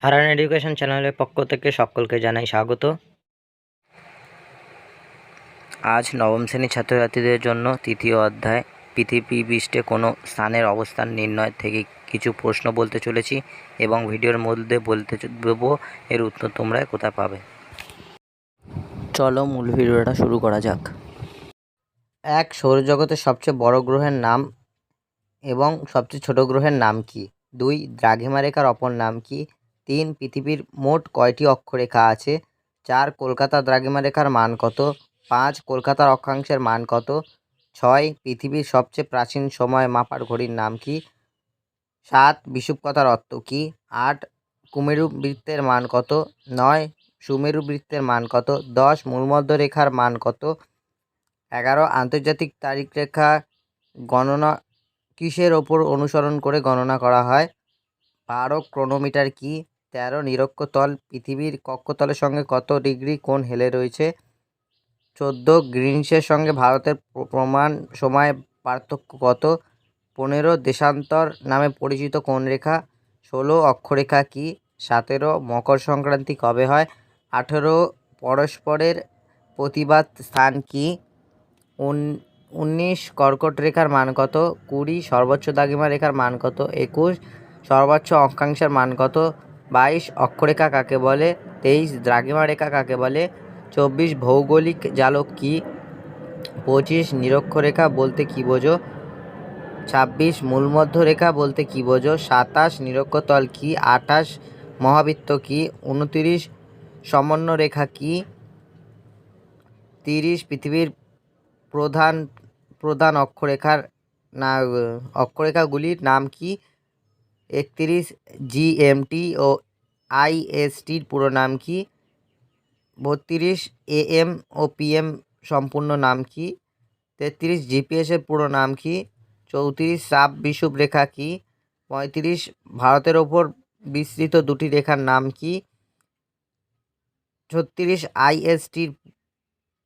হারান education চ্যানেলের পক্ষ থেকে সকলকে জানাই স্বাগত। আজ নবম শ্রেণীর ছাত্রছাত্রীদের জন্য তৃতীয় অধ্যায় পৃথিবী পৃষ্ঠে কোনো স্থানের অবস্থান নির্ণয় থেকে কিছু প্রশ্ন বলতে চলেছি এবং ভিডিওর মধ্যে বলতে দেবো এর উত্তর তোমরা কোথায় পাবে। চলো মূল ভিডিওটা শুরু করা যাক। 1. সৌরজগতের সবচেয়ে বড় গ্রহের নাম এবং সবচেয়ে ছোট গ্রহের নাম কি? 2. দ্রাঘিমা রেখার অপর নাম কি? 3. পৃথিবীর মোট কয়টি অক্ষরেখা আছে? 4. কলকাতা দ্রাঘিমা রেখার মান কত? 5. কলকাতার অক্ষাংশের মান কত? 6. পৃথিবীর সবচেয়ে প্রাচীন সময় মাপার ঘড়ির নাম কি? 7. বিষুবকথার অর্থ কী? 8. কুমেরু বৃত্তের মান কত? 9. সুমেরু বৃত্তের মান কত? 10. মূলমধ্য রেখার মান কত? 11. আন্তর্জাতিক তারিখ রেখা গণনা কিসের ওপর অনুসরণ করে গণনা করা হয়? 12. ক্রোনোমিটার কি? 13. নিরক্ষতল পৃথিবীর কক্ষতলের সঙ্গে কত ডিগ্রি কোণ হেলে রয়েছে? 14. গ্রিনিচের সঙ্গে ভারতের প্রমাণ সময় পার্থক্য কত? 15. দেশান্তর নামে পরিচিত কোন রেখা? 16. অক্ষরেখা কি? 17. মকর সংক্রান্তি কবে হয়? 18. পরস্পরের প্রতিবাদ স্থান কি? 19. কর্কট রেখার মান কত? 20. সর্বোচ্চ দ্রাঘিমা রেখার মান কত? 21. সর্বোচ্চ অক্ষাংশের মান কত? 22. অক্ষরেখা কাকে বলে? 23. দ্রাঘিমা রেখা কাকে বলে? 24. ভৌগোলিক জালক কি? 25. নিরক্ষরেখা বলতে কী বোঝো? 26. মূলমধ্য রেখা বলতে কী বোঝো? 27. নিরক্ষতল কি? 28. মহাবৃত্ত কি? 29. সমন্বরেখা কি? 30. পৃথিবীর প্রধান অক্ষরেখাগুলির নাম কি? 31. জিএমটি ও আইএসটির পুরো নাম কি? 32. এএম ও পিএম সম্পূর্ণ নাম কি? 33. জিপিএসের পুরো নাম কি? 34. চাপ বিষুব রেখা কি? 35. ভারতের ওপর বিস্তৃত দুটি রেখার নাম কি? 36. আইএসটির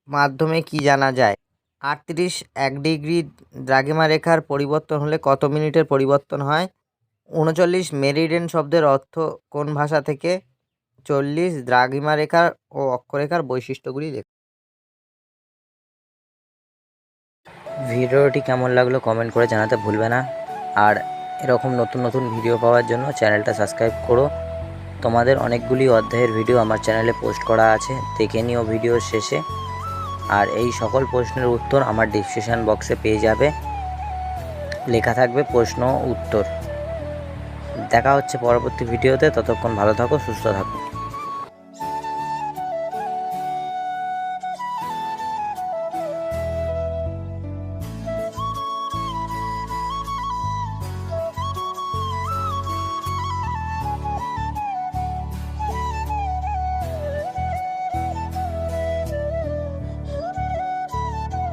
মাধ্যমে কি জানা যায়? 38. 1 ডিগ্রি দ্রাঘিমা রেখার পরিবর্তন হলে কত মিনিটের পরিবর্তন হয়? 39. মেরিডিয়ান শব্দের অর্থ কোন ভাষা থেকে? 40. দ্রাঘিমা রেখা ও অক্ষরেখার বৈশিষ্ট্যগুলি লেখো। ভিডিওটি কেমন লাগলো কমেন্ট করে জানাতে ভুলবে না। আর এরকম নতুন নতুন ভিডিও পাওয়ার জন্য চ্যানেলটা সাবস্ক্রাইব করো। তোমাদের অনেকগুলি অধ্যায়ের ভিডিও আমার চ্যানেলে পোস্ট করা আছে, দেখে নিও ভিডিও শেষে। আর এই সকল প্রশ্নের উত্তর আমার ডিসক্রিপশন বক্সে পেয়ে যাবে, লেখা থাকবে প্রশ্ন উত্তর। দেখা হচ্ছে পরবর্তী ভিডিওতে, ততক্ষণ ভালো থাকো, সুস্থ থাকো।